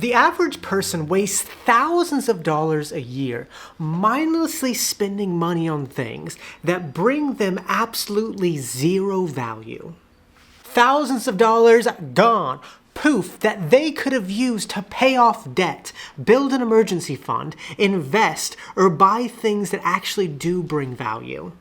The average person wastes thousands of dollars a year mindlessly spending money on things that bring them absolutely zero value. Thousands of dollars gone, poof, that they could have used to pay off debt, build an emergency fund, invest, or buy things that actually do bring value.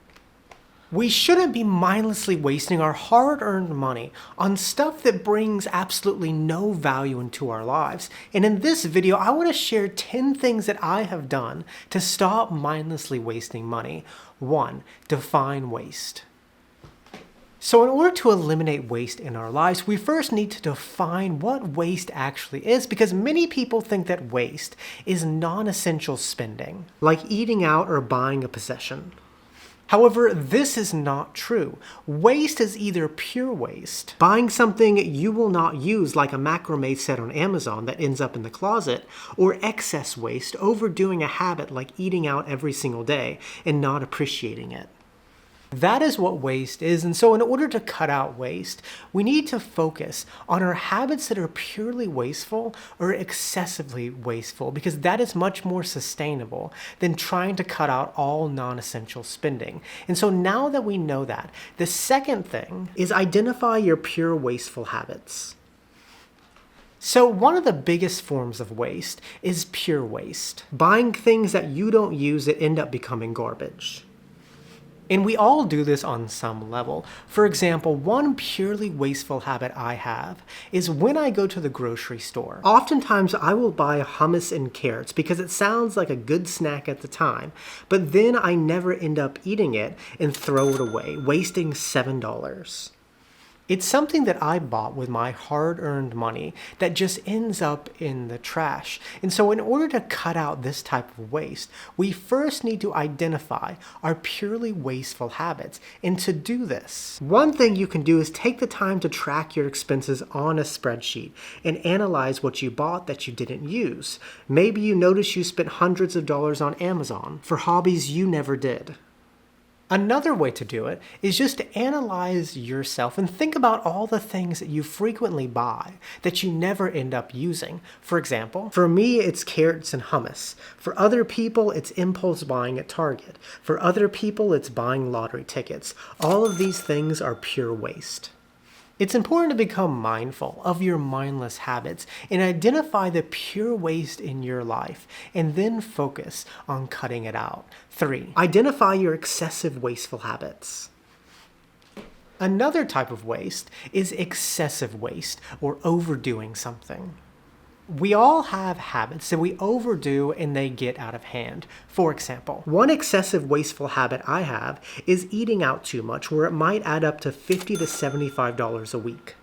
We shouldn't be mindlessly wasting our hard-earned money on stuff that brings absolutely no value into our lives. And in this video, I want to share 10 things that I have done to stop mindlessly wasting money. 1. Define waste. So in order to eliminate waste in our lives, we first need to define what waste actually is, because many people think that waste is non-essential spending, like eating out or buying a possession. However, this is not true. Waste is either pure waste, buying something you will not use like a macrame set on Amazon that ends up in the closet, or excess waste, overdoing a habit like eating out every single day and not appreciating it. That is what waste is, and so in order to cut out waste, we need to focus on our habits that are purely wasteful or excessively wasteful, because that is much more sustainable than trying to cut out all non-essential spending. And so now that we know that, the second thing is identify your pure wasteful habits. So one of the biggest forms of waste is pure waste, buying things that you don't use that end up becoming garbage. And we all do this on some level. For example, one purely wasteful habit I have is when I go to the grocery store. Oftentimes I will buy hummus and carrots because it sounds like a good snack at the time, but then I never end up eating it and throw it away, wasting $7. It's something that I bought with my hard-earned money that just ends up in the trash. And so in order to cut out this type of waste, we first need to identify our purely wasteful habits. And to do this, one thing you can do is take the time to track your expenses on a spreadsheet and analyze what you bought that you didn't use. Maybe you notice you spent hundreds of dollars on Amazon for hobbies you never did. Another way to do it is just to analyze yourself and think about all the things that you frequently buy that you never end up using. For example, for me, it's carrots and hummus. For other people, it's impulse buying at Target. For other people, it's buying lottery tickets. All of these things are pure waste. It's important to become mindful of your mindless habits and identify the pure waste in your life, and then focus on cutting it out. 3. Identify your excessive wasteful habits. Another type of waste is excessive waste, or overdoing something. We all have habits that we overdo and they get out of hand. For example, one excessive wasteful habit I have is eating out too much, where it might add up to $50 to $75 a week.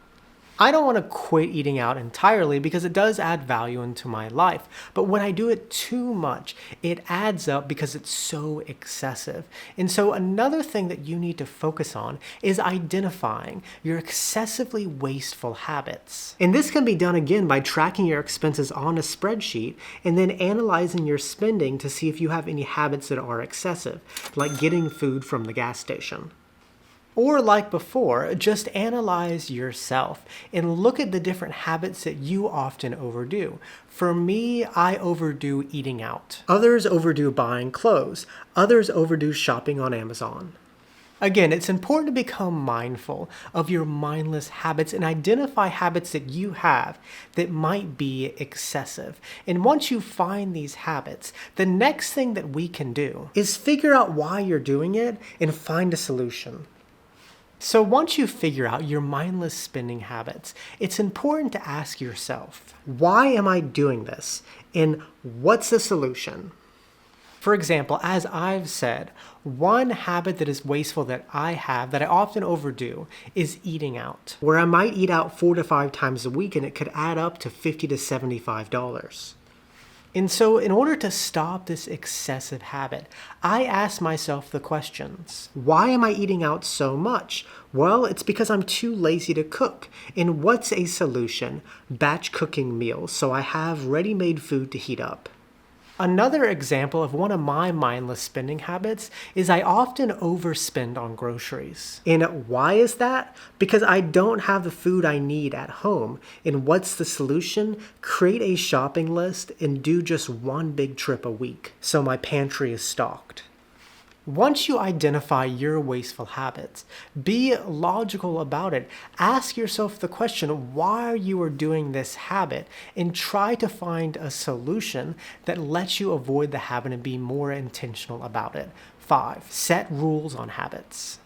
I don't want to quit eating out entirely because it does add value into my life, but when I do it too much, it adds up because it's so excessive. And so another thing that you need to focus on is identifying your excessively wasteful habits. And this can be done again by tracking your expenses on a spreadsheet and then analyzing your spending to see if you have any habits that are excessive, like getting food from the gas station. Or like before, just analyze yourself and look at the different habits that you often overdo. For me, I overdo eating out. Others overdo buying clothes. Others overdo shopping on Amazon. Again, it's important to become mindful of your mindless habits and identify habits that you have that might be excessive. And once you find these habits, the next thing that we can do is figure out why you're doing it and find a solution. So once you figure out your mindless spending habits, it's important to ask yourself, why am I doing this? And what's the solution? For example, as I've said, one habit that is wasteful that I have, that I often overdo, is eating out, where I might eat out 4 to 5 times a week and it could add up to $50 to $75. And so in order to stop this excessive habit, I ask myself the questions. Why am I eating out so much? Well, it's because I'm too lazy to cook. And what's a solution? Batch cooking meals, so I have ready-made food to heat up. Another example of one of my mindless spending habits is I often overspend on groceries. And why is that? Because I don't have the food I need at home. And what's the solution? Create a shopping list and do just one big trip a week, so my pantry is stocked. Once you identify your wasteful habits, be logical about it. Ask yourself the question, why you are doing this habit, and try to find a solution that lets you avoid the habit and be more intentional about it. 5. Set rules on habits.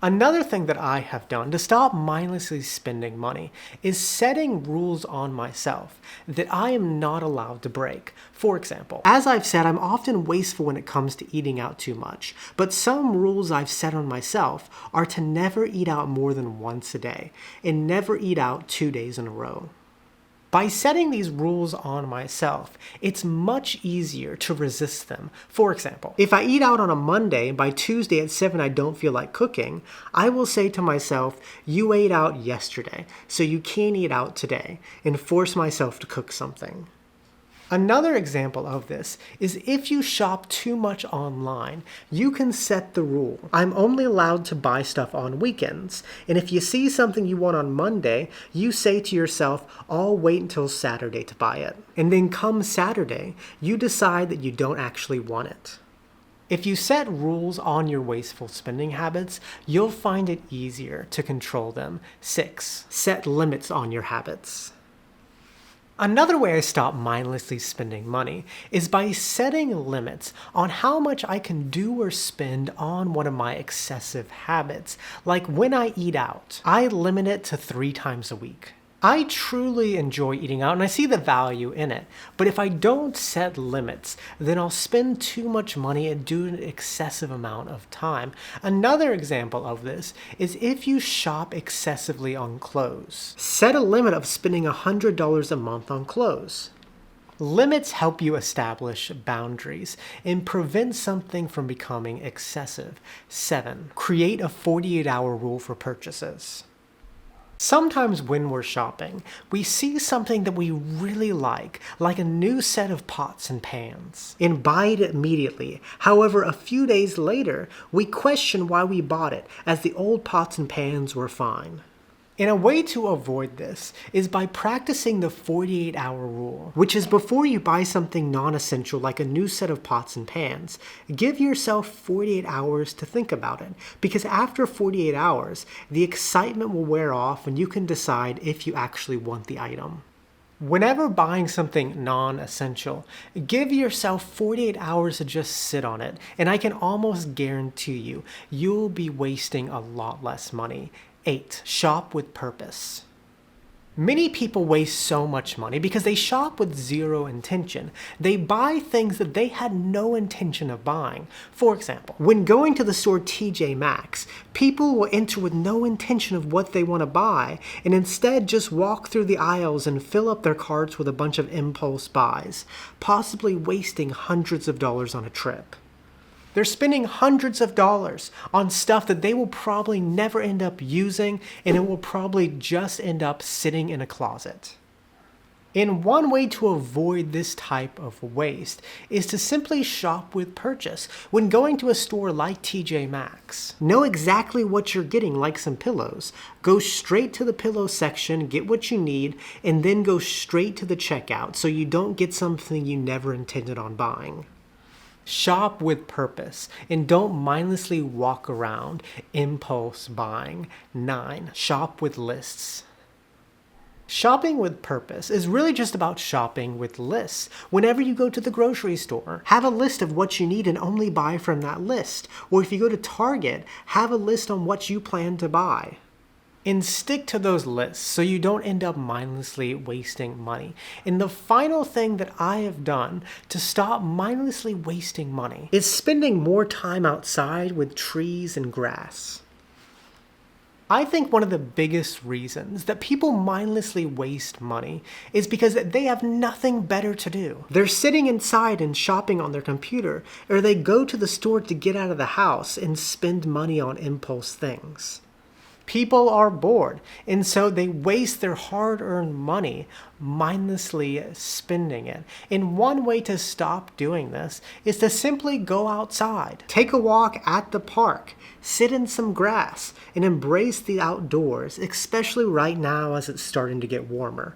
Another thing that I have done to stop mindlessly spending money is setting rules on myself that I am not allowed to break. For example, as I've said, I'm often wasteful when it comes to eating out too much, but some rules I've set on myself are to never eat out more than once a day and never eat out 2 days in a row. By setting these rules on myself, it's much easier to resist them. For example, if I eat out on a Monday and by Tuesday at 7 I don't feel like cooking, I will say to myself, you ate out yesterday, so you can't eat out today, and force myself to cook something. Another example of this is if you shop too much online, you can set the rule, I'm only allowed to buy stuff on weekends. And if you see something you want on Monday, you say to yourself, I'll wait until Saturday to buy it. And then come Saturday, you decide that you don't actually want it. If you set rules on your wasteful spending habits, you'll find it easier to control them. 6. Set limits on your habits. Another way I stop mindlessly spending money is by setting limits on how much I can do or spend on one of my excessive habits. Like when I eat out, I limit it to 3 times a week. I truly enjoy eating out and I see the value in it, but if I don't set limits, then I'll spend too much money and do an excessive amount of time. Another example of this is if you shop excessively on clothes. Set a limit of spending $100 a month on clothes. Limits help you establish boundaries and prevent something from becoming excessive. 7. Create a 48-hour rule for purchases. Sometimes when we're shopping, we see something that we really like a new set of pots and pans, and buy it immediately. However, a few days later, we question why we bought it, as the old pots and pans were fine. And a way to avoid this is by practicing the 48-hour rule, which is before you buy something non-essential like a new set of pots and pans, give yourself 48 hours to think about it, because after 48 hours, the excitement will wear off and you can decide if you actually want the item. Whenever buying something non-essential, give yourself 48 hours to just sit on it, and I can almost guarantee you, you'll be wasting a lot less money. 8. Shop with purpose. Many people waste so much money because they shop with zero intention. They buy things that they had no intention of buying. For example, when going to the store TJ Maxx, people will enter with no intention of what they want to buy and instead just walk through the aisles and fill up their carts with a bunch of impulse buys, possibly wasting hundreds of dollars on a trip. They're spending hundreds of dollars on stuff that they will probably never end up using, and it will probably just end up sitting in a closet. And one way to avoid this type of waste is to simply shop with purchase. When going to a store like TJ Maxx, know exactly what you're getting, like some pillows. Go straight to the pillow section, get what you need, and then go straight to the checkout so you don't get something you never intended on buying. Shop with purpose and don't mindlessly walk around impulse buying. 9. Shop with lists. Shopping with purpose is really just about shopping with lists. Whenever you go to the grocery store, have a list of what you need and only buy from that list. Or if you go to Target, have a list on what you plan to buy. And stick to those lists so you don't end up mindlessly wasting money. And the final thing that I have done to stop mindlessly wasting money is spending more time outside with trees and grass. I think one of the biggest reasons that people mindlessly waste money is because they have nothing better to do. They're sitting inside and shopping on their computer, or they go to the store to get out of the house and spend money on impulse things. People are bored, and so they waste their hard-earned money mindlessly spending it. And one way to stop doing this is to simply go outside. Take a walk at the park, sit in some grass, and embrace the outdoors, especially right now as it's starting to get warmer.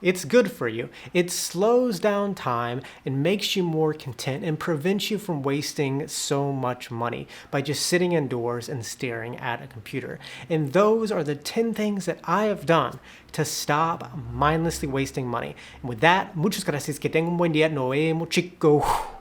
It's good for you. It slows down time and makes you more content and prevents you from wasting so much money by just sitting indoors and staring at a computer. And those are the 10 things that I have done to stop mindlessly wasting money. And with that, muchas gracias. Que tengan un buen día. Nos vemos, chicos.